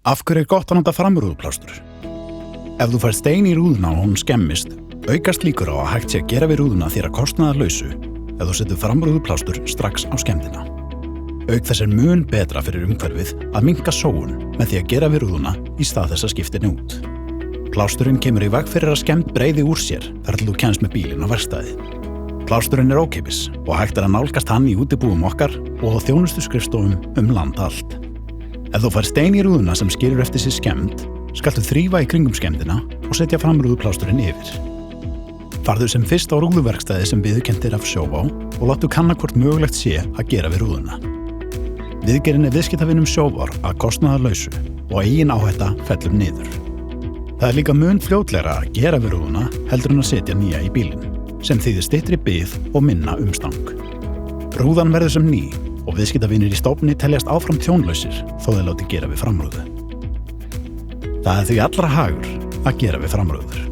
Af hverju gott að nota framrúðuplástur? Ef þú fær stein í rúðuna og hún skemmist, aukast líkur á að hægt sé að gera við rúðuna þér að kostnaðarlausu ef þú setur framrúðuplástur strax á skemmdina. Auk þess mun betra fyrir umhverfið að minnka sóun með því að gera við rúðuna í stað þess að skipta henni út. Plásturinn kemur í veg fyrir að skemmd breiði úr sér þar til þú kemst með bílinn á verkstæði. Plásturinn ókeypis og hægt að nálgast hann í útibúum okkar og á þjónustuskrifstofum land allt. Ef þú fær stein í rúðuna sem skilur eftir sig skemmd, skaltu þrífa í kringum skemmdina og setja framrúðuplásturinn yfir. Farðu sem fyrst á rúðuverkstæði sem viðurkennt af Sjóvá og láttu kanna hvort mögulegt sé að gera við rúðuna. Viðgerðin viðskiptavinum Sjóvár að kostnaðarlausu og eigin áhætta fellur niður. Það er líka mun fljótlegra að gera við rúðuna heldur en að setja nýja í bílinn, sem þýðir styttri bið og minna umstang. Rúðan verður sem ný og viðskiptavinir í stofni teljast áfram tjónlausir þó þeir láti gera við framrúðu. Það er því allra hagur að gera við framrúður.